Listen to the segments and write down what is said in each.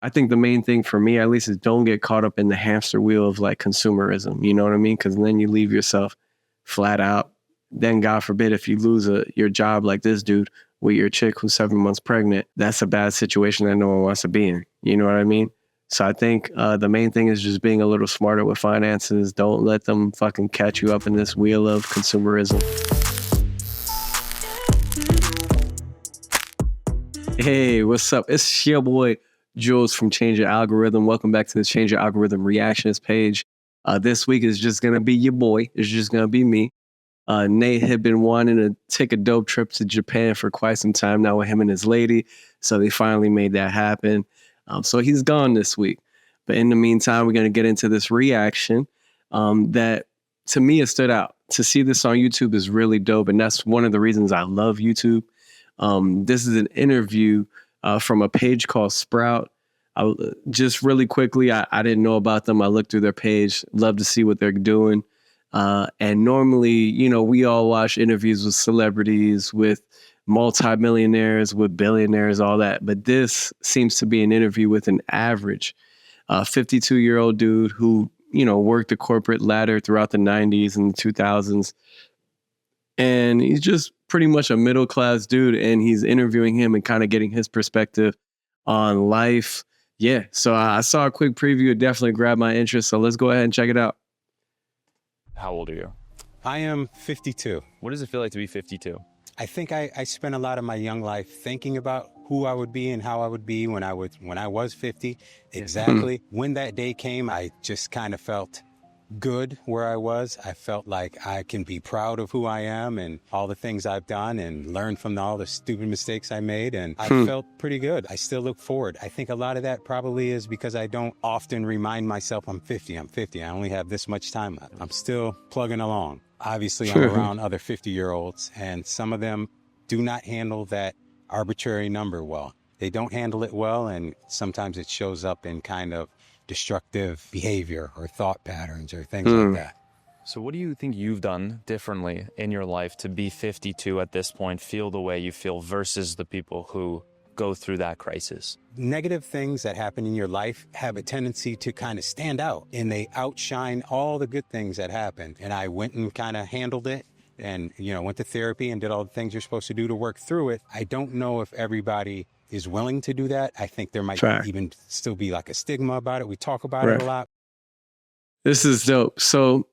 I think the main thing for me, at least, is don't get caught up in the hamster wheel of like consumerism. You know what I mean? Because then you leave yourself flat out. Then, God forbid, if you lose your job like this dude with your chick who's 7 months pregnant, that's a bad situation that no one wants to be in. You know what I mean? So I think the main thing is just being a little smarter with finances. Don't let them fucking catch you up in this wheel of consumerism. Hey, what's up? It's your boy Jules from Change Your Algorithm. Welcome back to the Change Your Algorithm Reactions page. This week is just going to be your boy. It's just going to be me. Nate had been wanting to take a dope trip to Japan for quite some time now with him and his lady. So they finally made that happen. So he's gone this week. But in the meantime, we're going to get into this reaction that to me has stood out. To see this on YouTube is really dope. And that's one of the reasons I love YouTube. This is an interview from a page called Sprout. Just really quickly, I didn't know about them. I looked through their page, love to see what they're doing. And normally, you know, we all watch interviews with celebrities, with multimillionaires, with billionaires, all that. But this seems to be an interview with an average 52-year-old dude who, you know, worked the corporate ladder throughout the 90s and 2000s. And he's just pretty much a middle-class dude, and he's interviewing him and kind of getting his perspective on life. Yeah, so I saw a quick preview. It definitely grabbed my interest, so let's go ahead and check it out. How old are you? I am 52. What does it feel like to be 52? I think I spent a lot of my young life thinking about who I would be and how I would be when I was 50. Exactly. When that day came, I just kind of felt good where I was. I felt like I can be proud of who I am and all the things I've done and learn from all the stupid mistakes I made. And I felt pretty good. I still look forward. I think a lot of that probably is because I don't often remind myself I'm 50. I only have this much time left. I'm still plugging along. Obviously, I'm around other 50-year-olds, and some of them do not handle that arbitrary number well. They don't handle it well, and sometimes it shows up in kind of destructive behavior or thought patterns or things like that. So what do you think you've done differently in your life to be 52 at this point, feel the way you feel versus the people who go through that crisis? Negative things that happen in your life have a tendency to kind of stand out, and they outshine all the good things that happen. And I went and kind of handled it and, you know, went to therapy and did all the things you're supposed to do to work through it. I don't know if everybody is willing to do that. I think there might even still be like a stigma about it. We talk about it a lot. This is dope. So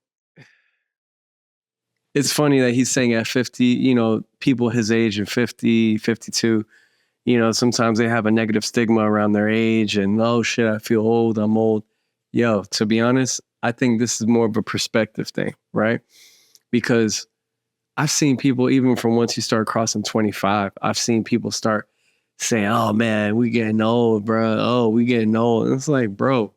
it's funny that he's saying at 50, you know, people his age and 50, 52, you know, sometimes they have a negative stigma around their age and, oh shit, I feel old, I'm old. Yo, to be honest, I think this is more of a perspective thing, right? Because I've seen people, even from once you start crossing 25, I've seen people start saying, oh man, we getting old, bro. Oh, we getting old. And it's like, bro,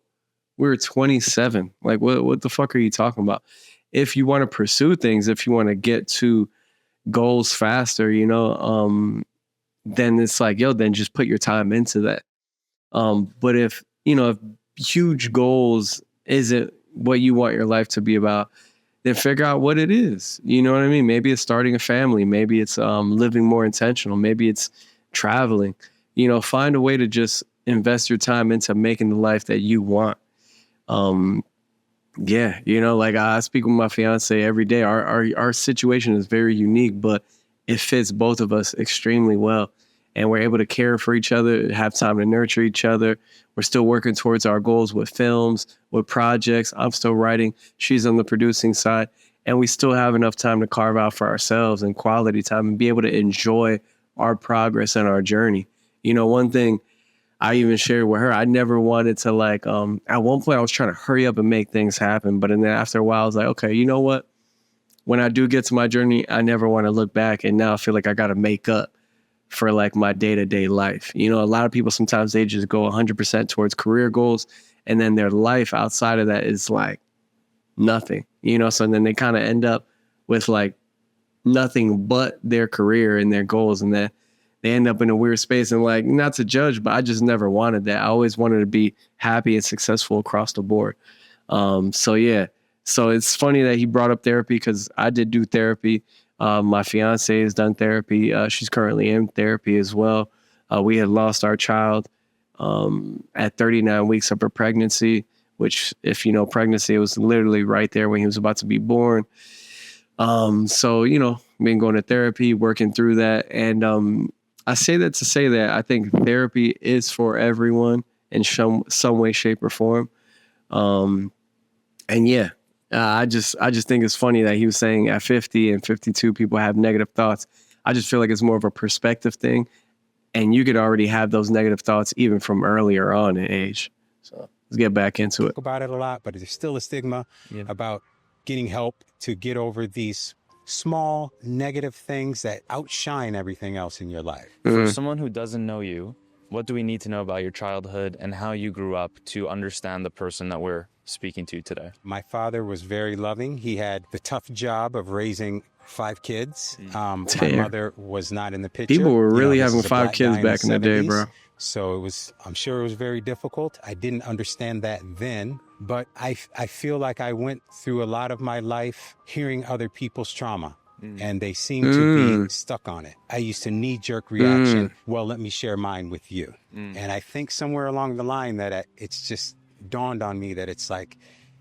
we're 27. Like, what the fuck are you talking about? If you want to pursue things, if you want to get to goals faster, you know, then it's like, yo, then just put your time into that. But if, you know, if huge goals isn't what you want your life to be about, then figure out what it is. You know what I mean? Maybe it's starting a family. Maybe it's living more intentional. Maybe it's traveling. You know, find a way to just invest your time into making the life that you want. Yeah, you know, like I speak with my fiance every day. Our situation is very unique, but it fits both of us extremely well. And we're able to care for each other, have time to nurture each other. We're still working towards our goals with films, with projects. I'm still writing. She's on the producing side. And we still have enough time to carve out for ourselves and quality time and be able to enjoy our progress and our journey. You know, one thing I even shared with her, I never wanted to like, at one point I was trying to hurry up and make things happen. But then after a while, I was like, okay, you know what? When I do get to my journey, I never want to look back. And now I feel like I got to make up for like my day-to-day life. You know, a lot of people, sometimes they just go 100% towards career goals. And then their life outside of that is like nothing, you know? So then they kind of end up with like nothing but their career and their goals. And then they end up in a weird space. And like, not to judge, but I just never wanted that. I always wanted to be happy and successful across the board. So yeah. So it's funny that he brought up therapy because I did do therapy. My fiance has done therapy. She's currently in therapy as well. We had lost our child at 39 weeks of her pregnancy, which, if you know pregnancy, it was literally right there when he was about to be born. So, been going to therapy, working through that. And I say that to say that I think therapy is for everyone in some way, shape, or form. And yeah, I just think it's funny that he was saying at 50 and 52 people have negative thoughts. I just feel like it's more of a perspective thing, and you could already have those negative thoughts even from earlier on in age. So let's get back into it. Talk about it a lot, but there's still a stigma about getting help to get over these small negative things that outshine everything else in your life. For someone who doesn't know you, what do we need to know about your childhood and how you grew up to understand the person that we're speaking to today? My father was very loving. He had the tough job of raising 5 kids. My mother was not in the picture. People were really having 5 kids back in the day, bro. So I'm sure it was very difficult. I didn't understand that then, but I feel like I went through a lot of my life hearing other people's trauma. And they seem to be stuck on it. I used to knee-jerk reaction. Well, let me share mine with you. And I think somewhere along the line that it's just dawned on me that it's like,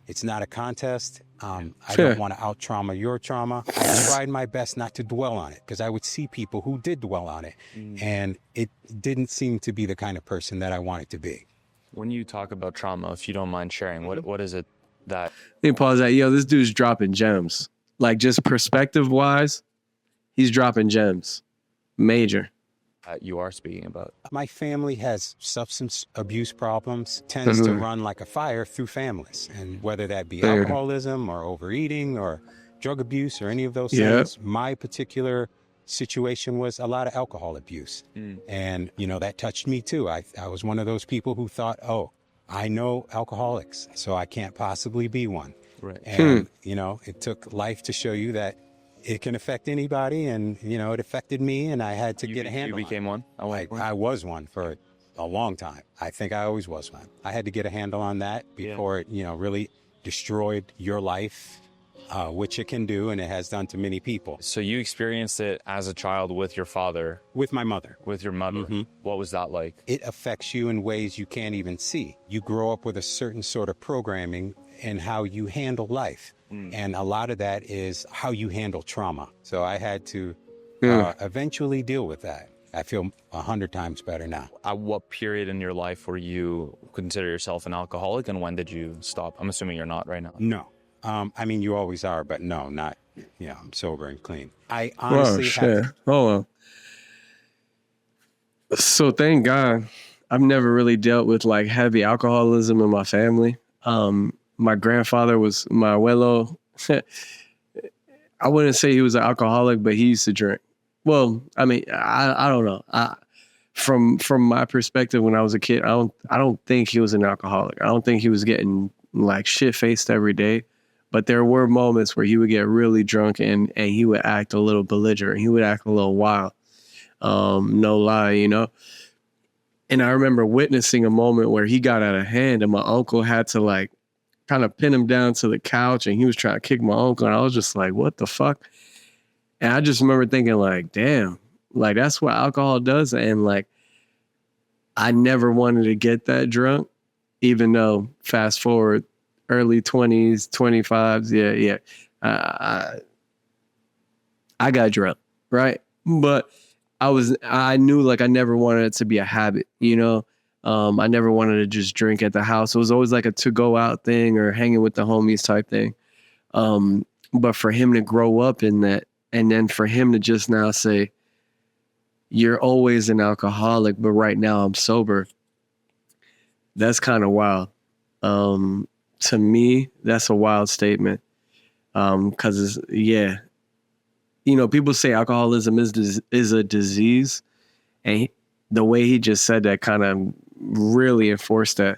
it's not a contest. I don't want to out-trauma your trauma. I tried my best not to dwell on it because I would see people who did dwell on it. And it didn't seem to be the kind of person that I wanted to be. When you talk about trauma, if you don't mind sharing, what is it that... Let me pause that. This dude's dropping gems. Like, just perspective-wise, he's dropping gems. Major. You are speaking about? My family has substance abuse problems, tends to run like a fire through families. And whether that be alcoholism or overeating or drug abuse or any of those things, my particular situation was a lot of alcohol abuse. And, that touched me too. I was one of those people who thought, I know alcoholics, so I can't possibly be one. Right. And, it took life to show you that it can affect anybody. And, it affected me, and I had to get a handle on it. You became one? I was one for a long time. I think I always was one. I had to get a handle on that before it, really destroyed your life, which it can do, and it has done to many people. So you experienced it as a child with your father? With my mother. With your mother. What was that like? It affects you in ways you can't even see. You grow up with a certain sort of programming in how you handle life. And a lot of that is how you handle trauma. So I had to eventually deal with that. I feel 100 times better now. At what period in your life were you consider yourself an alcoholic, and when did you stop? I'm assuming you're not right now. No. You always are, but no, not, I'm sober and clean. I honestly Hold on. So thank God I've never really dealt with like heavy alcoholism in my family. My grandfather was my abuelo. I wouldn't say he was an alcoholic, but he used to drink. Well, I don't know. From my perspective, when I was a kid, I don't think he was an alcoholic. I don't think he was getting like shit faced every day. But there were moments where he would get really drunk and he would act a little belligerent. He would act a little wild. No lie, And I remember witnessing a moment where he got out of hand and my uncle had to like kind of pin him down to the couch, and he was trying to kick my uncle. And I was just like, what the fuck? And I just remember thinking like, damn, like that's what alcohol does. And like, I never wanted to get that drunk, even though fast forward early 20s, 25s. I got drunk. Right. But I knew like I never wanted it to be a habit, I never wanted to just drink at the house. It was always like a to-go out thing or hanging with the homies type thing. But for him to grow up in that, and then for him to just now say, you're always an alcoholic, but right now I'm sober, that's kind of wild. To me, that's a wild statement. Because, people say alcoholism is a disease. And the way he just said that kind of really enforced that,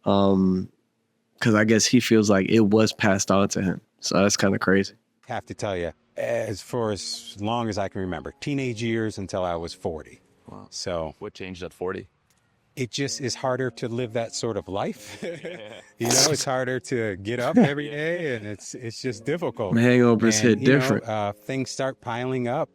because I guess he feels like it was passed on to him. So that's kind of crazy. I have to tell you, for as long as I can remember, teenage years until I was 40. Wow. So what changed at 40? it just is harder to live that sort of life. You know, it's harder to get up every day, and it's just difficult. Hangovers hit different. Things start piling up.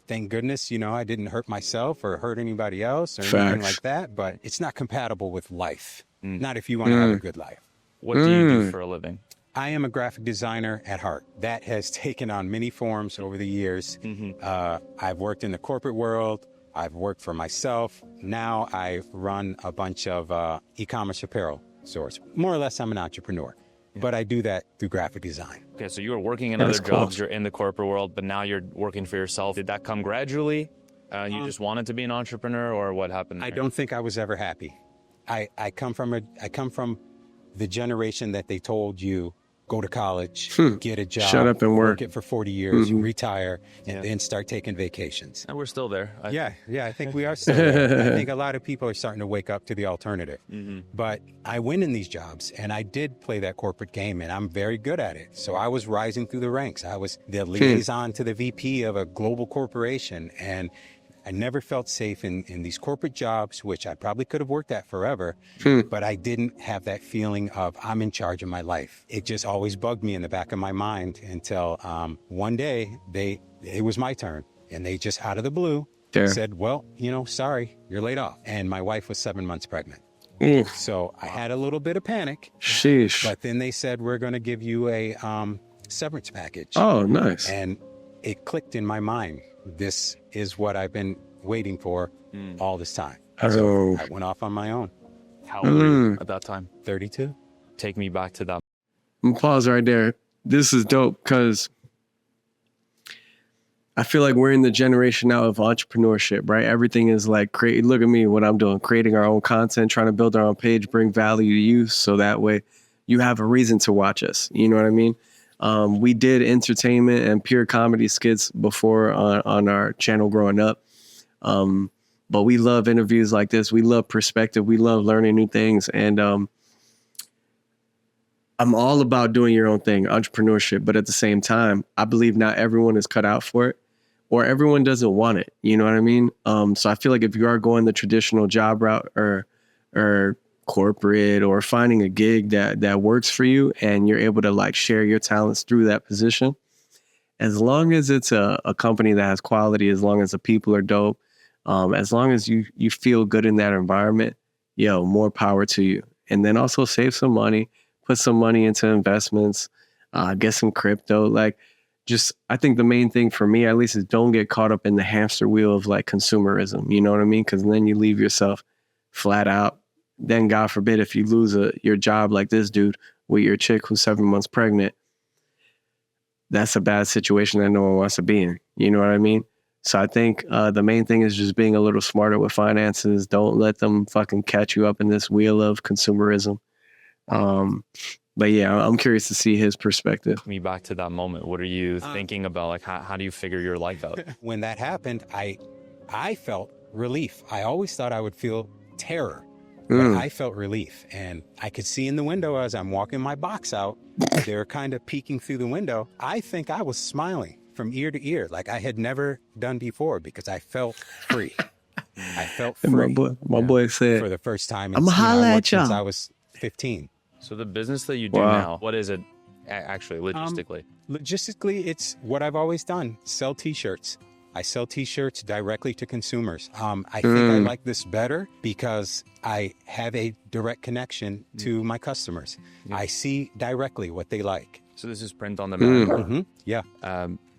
Thank goodness, you know, I didn't hurt myself or hurt anybody else or anything like that, but it's not compatible with life. Not if you want to have a good life. What do you do for a living? I am a graphic designer at heart. That has taken on many forms over the years. I've worked in the corporate world. I've worked for myself. Now I run a bunch of e-commerce apparel stores. More or less, I'm an entrepreneur, but I do that through graphic design. Okay, so you were working in other jobs, you're in the corporate world, but now you're working for yourself. Did that come gradually? You just wanted to be an entrepreneur, or what happened? I don't think I was ever happy. I come from the generation that they told you, go to college, get a job, shut up and work it for 40 years, retire, and then start taking vacations. And we're still there. Yeah, I think we are still there. I think a lot of people are starting to wake up to the alternative. But I went in these jobs, and I did play that corporate game, and I'm very good at it. So I was rising through the ranks. I was the liaison to the VP of a global corporation, and I never felt safe in these corporate jobs, which I probably could have worked at forever, but I didn't have that feeling of I'm in charge of my life. It just always bugged me in the back of my mind until one day it was my turn, and they just out of the blue said, well, you know, sorry, you're laid off. And my wife was 7 months pregnant. So I had a little bit of panic. Sheesh. But then they said, we're going to give you a severance package. Oh, nice. And it clicked in my mind. This is what I've been waiting for all this time. So I went off on my own. How old were you at that time? 32. Take me back to that. I'm gonna pause right there. This is dope because I feel like we're in the generation now of entrepreneurship, right? Everything is like, look at me, what I'm doing, creating our own content, trying to build our own page, bring value to you. So that way you have a reason to watch us. You know what I mean? We did entertainment and pure comedy skits before on our channel growing up. But we love interviews like this. We love perspective. We love learning new things. And I'm all about doing your own thing, entrepreneurship. But at the same time, I believe not everyone is cut out for it, or everyone doesn't want it. You know what I mean? So I feel like if you are going the traditional job route or corporate, or finding a gig that works for you and you're able to like share your talents through that position, as long as it's a company that has quality, as long as the people are dope, as long as you feel good in that environment, more power to you. And then also save some money, put some money into investments, get some crypto. Like, just, I think the main thing for me, at least, is don't get caught up in the hamster wheel of like consumerism. You know what I mean? Because then you leave yourself flat out. Then God forbid if you lose your job like this dude with your chick who's 7 months pregnant, that's a bad situation that no one wants to be in. You know what I mean? So I think the main thing is just being a little smarter with finances. Don't let them fucking catch you up in this wheel of consumerism. But yeah, I'm curious to see his perspective. Take me back to that moment. What are you thinking about? Like, how do you figure your life out? When that happened, I felt relief. I always thought I would feel terror. But I felt relief, and I could see in the window as I'm walking my box out, they're kind of peeking through the window. I think I was smiling from ear to ear like I had never done before, because I felt free. I felt free. My boy said, for the first time. I'm holla at y'all. Since I was 15. So the business that you do now, what is it actually logistically? Logistically, it's what I've always done. Sell T-shirts. I sell T-shirts directly to consumers. I think I like this better because I have a direct connection to my customers. I see directly what they like. So this is print on demand. Yeah.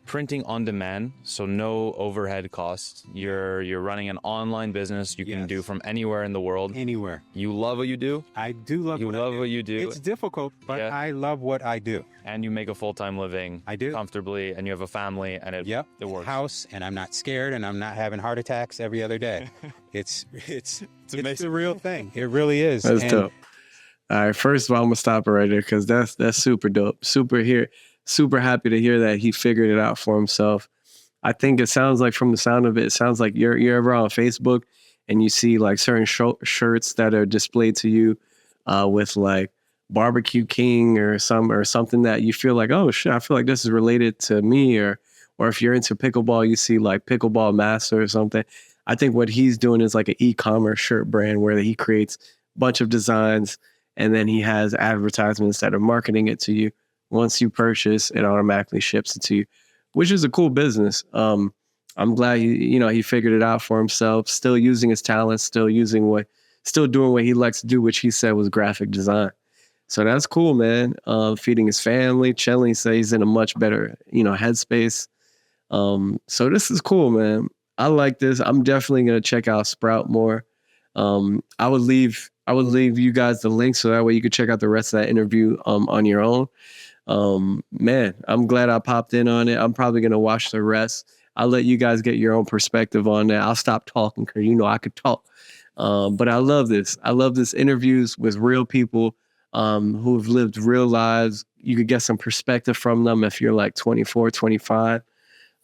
Printing on demand, so no overhead costs. You're running an online business you can do from anywhere in the world. Anywhere. You love what you do? I do love what I do. You love what you do? It's difficult, but I love what I do. And you make a full-time living. I do. Comfortably, and you have a family, and it works. House, and I'm not scared, and I'm not having heart attacks every other day. It's a real thing. It really is. That's dope. All right, first of all, I'm gonna stop it right there because that's super dope. Super happy to hear that he figured it out for himself. I think it sounds like, from the sound of it, it sounds like you're ever on Facebook and you see like certain shirts that are displayed to you with like Barbecue King or something that you feel like, oh shit, I feel like this is related to me, or if you're into pickleball, you see like Pickleball Master or something. I think what he's doing is like an e-commerce shirt brand where he creates a bunch of designs and then he has advertisements that are marketing it to you. Once you purchase, it automatically ships it to you, which is a cool business. I'm glad he figured it out for himself, still using his talents, still doing what he likes to do, which he said was graphic design. So that's cool, man. Feeding his family, chilling. He says he's in a much better, headspace. So this is cool, man. I like this. I'm definitely gonna check out Sprout more. I would leave you guys the link so that way you could check out the rest of that interview on your own. Man, I'm glad I popped in on it. I'm probably gonna watch the rest. I'll let you guys get your own perspective on that. I'll stop talking because I could talk. But I love this. I love this interviews with real people who have lived real lives. You could get some perspective from them if you're like 24, 25.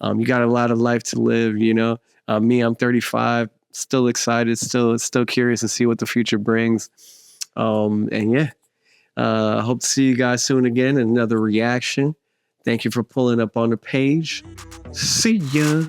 You got a lot of life to live, Me, I'm 35, still excited, still curious to see what the future brings. And yeah, I hope to see you guys soon again in another reaction. Thank you for pulling up on the page. See ya.